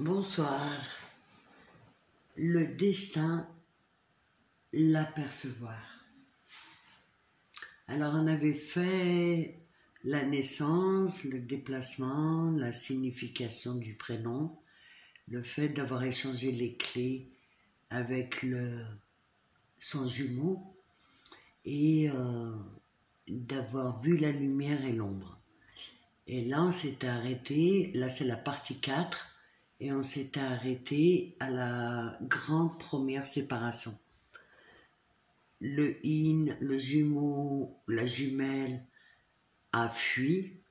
Bonsoir. Le destin, l'apercevoir. Alors on avait fait la naissance, le déplacement, la signification du prénom, le fait d'avoir échangé les clés avec son jumeau et d'avoir vu la lumière et l'ombre. Et là on s'était arrêté, là c'est la partie 4, et on s'était arrêté à la grande première séparation. Le yin, le jumeau, la jumelle a fui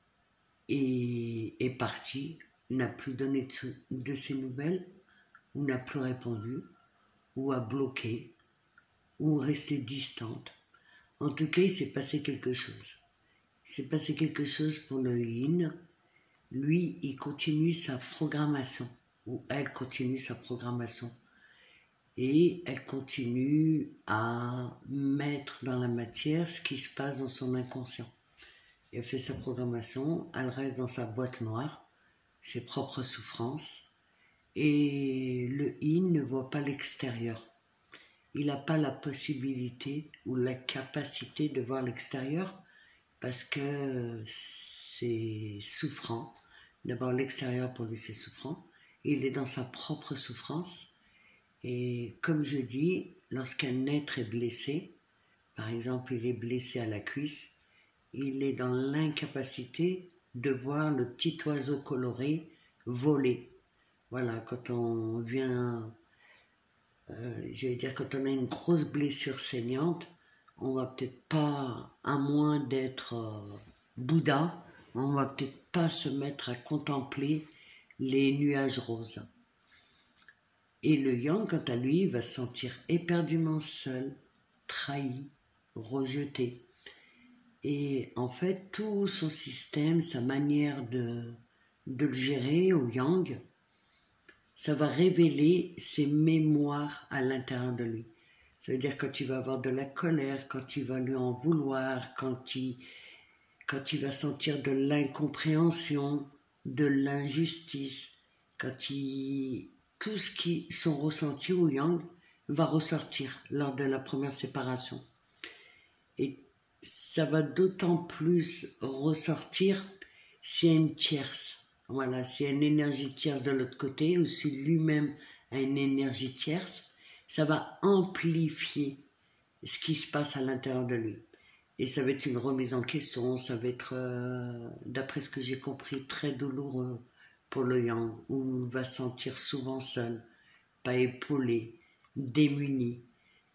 et est parti, n'a plus donné de ses nouvelles, ou n'a plus répondu, ou a bloqué, ou resté distante. En tout cas, il s'est passé quelque chose. Il s'est passé quelque chose pour le yin. Lui, il continue sa programmation, ou elle continue sa programmation. Et elle continue à mettre dans la matière ce qui se passe dans son inconscient. Elle fait sa programmation, elle reste dans sa boîte noire, ses propres souffrances, et le yin ne voit pas l'extérieur. Il n'a pas la possibilité ou la capacité de voir l'extérieur parce que c'est souffrant. D'abord, l'extérieur pour lui c'est souffrant. Il est dans sa propre souffrance. Et comme je dis, lorsqu'un être est blessé, par exemple il est blessé à la cuisse, il est dans l'incapacité de voir le petit oiseau coloré voler. Voilà, quand on vient, quand on a une grosse blessure saignante, on va peut-être pas, à moins d'être Bouddha, on va peut-être pas se mettre à contempler les nuages roses. Et le yang, quant à lui, va se sentir éperdument seul, trahi, rejeté. Et en fait, tout son système, sa manière de le gérer au yang, ça va révéler ses mémoires à l'intérieur de lui. Ça veut dire quand il va avoir de la colère, quand il va lui en vouloir, quand il va sentir de l'incompréhension, de l'injustice, tout ce qui sont ressentis au yang va ressortir lors de la première séparation. Et ça va d'autant plus ressortir s'il y a une tierce. Voilà, s'il y a une énergie tierce de l'autre côté, ou si lui-même a une énergie tierce, ça va amplifier ce qui se passe à l'intérieur de lui. Et ça va être une remise en question, ça va être, d'après ce que j'ai compris, très douloureux pour le yang, où il va se sentir souvent seul, pas épaulé, démuni.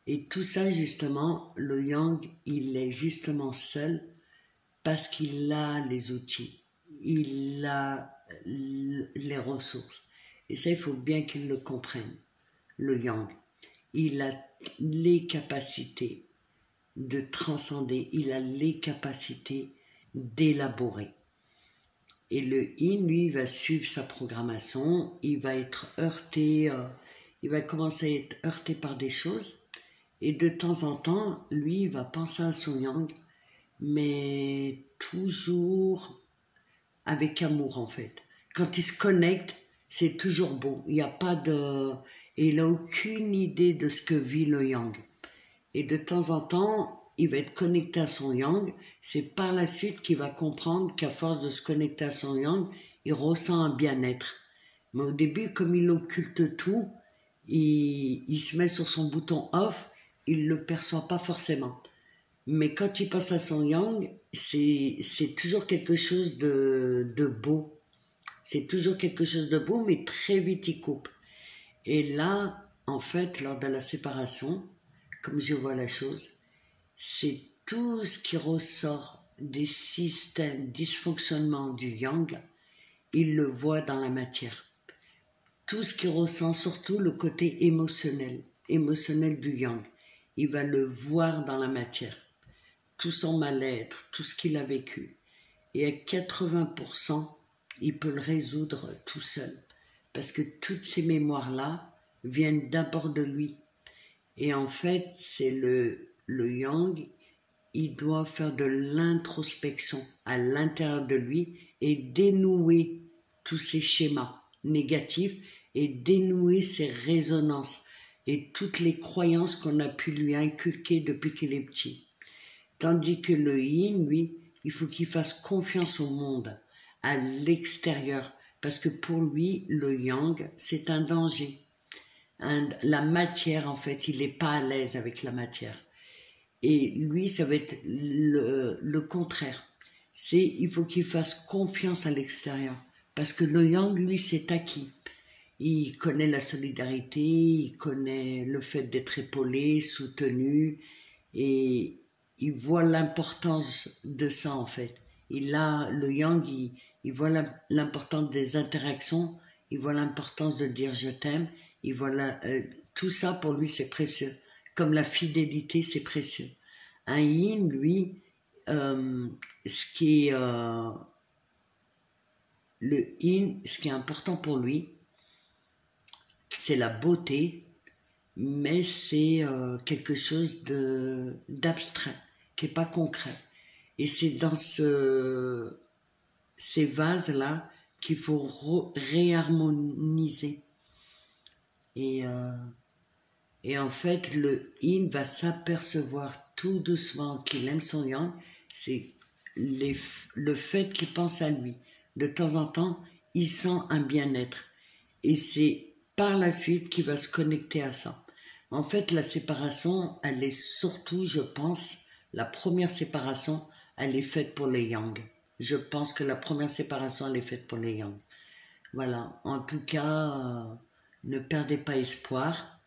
Et tout ça, justement, le yang, il est justement seul parce qu'il a les outils, il a les ressources. Et ça, il faut bien qu'il le comprenne, le yang. Il a les capacités de transcender, il a les capacités d'élaborer. Et le yin, lui, va suivre sa programmation, il va être heurté, il va commencer à être heurté par des choses, et de temps en temps, lui, il va penser à son yang, mais toujours avec amour, en fait. Quand il se connecte, c'est toujours bon, il n'y a pas de... Et il n'a aucune idée de ce que vit le yang. Et de temps en temps, il va être connecté à son yang. C'est par la suite qu'il va comprendre qu'à force de se connecter à son yang, il ressent un bien-être. Mais au début, comme il occulte tout, il se met sur son bouton off, il ne le perçoit pas forcément. Mais quand il passe à son yang, c'est toujours quelque chose de beau. C'est toujours quelque chose de beau, mais très vite il coupe. Et là, en fait, lors de la séparation, comme je vois la chose, c'est tout ce qui ressort des systèmes dysfonctionnements du yang, il le voit dans la matière. Tout ce qui ressent, surtout le côté émotionnel du yang, il va le voir dans la matière. Tout son mal-être, tout ce qu'il a vécu. Et à 80%, il peut le résoudre tout seul. Parce que toutes ces mémoires-là viennent d'abord de lui. Et en fait, c'est le yang, il doit faire de l'introspection à l'intérieur de lui et dénouer tous ces schémas négatifs et dénouer ses résonances et toutes les croyances qu'on a pu lui inculquer depuis qu'il est petit. Tandis que le yin, lui, il faut qu'il fasse confiance au monde, à l'extérieur, parce que pour lui, le yang, c'est un danger. La matière, en fait, il n'est pas à l'aise avec la matière. Et lui, ça va être le contraire. Il faut qu'il fasse confiance à l'extérieur. Parce que le yang, lui, c'est acquis. Il connaît la solidarité, il connaît le fait d'être épaulé, soutenu, et il voit l'importance de ça, en fait. Le yang, il voit l'importance des interactions, il voit l'importance de dire je t'aime, il voit tout ça pour lui, c'est précieux. Comme la fidélité, c'est précieux. Un yin, lui, ce qui est important pour lui, c'est la beauté, mais c'est quelque chose d'abstrait, qui n'est pas concret. Et c'est dans ces vases-là qu'il faut réharmoniser. Et en fait, le yin va s'apercevoir tout doucement qu'il aime son yang, c'est le fait qu'il pense à lui. De temps en temps, il sent un bien-être. Et c'est par la suite qu'il va se connecter à ça. En fait, la séparation, elle est surtout, je pense, la première séparation, elle est faite pour les yang. Je pense que la première séparation, elle est faite pour les yang. Voilà, en tout cas, ne perdez pas espoir.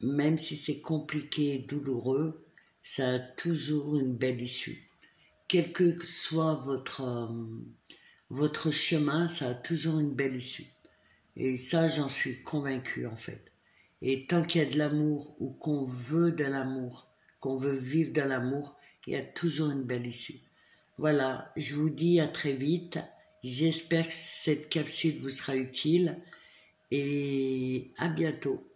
Même si c'est compliqué et douloureux, ça a toujours une belle issue. Quel que soit votre chemin, ça a toujours une belle issue. Et ça, j'en suis convaincue, en fait. Et tant qu'il y a de l'amour, ou qu'on veut de l'amour, qu'on veut vivre de l'amour, il y a toujours une belle issue. Voilà, je vous dis à très vite. J'espère que cette capsule vous sera utile. Et à bientôt.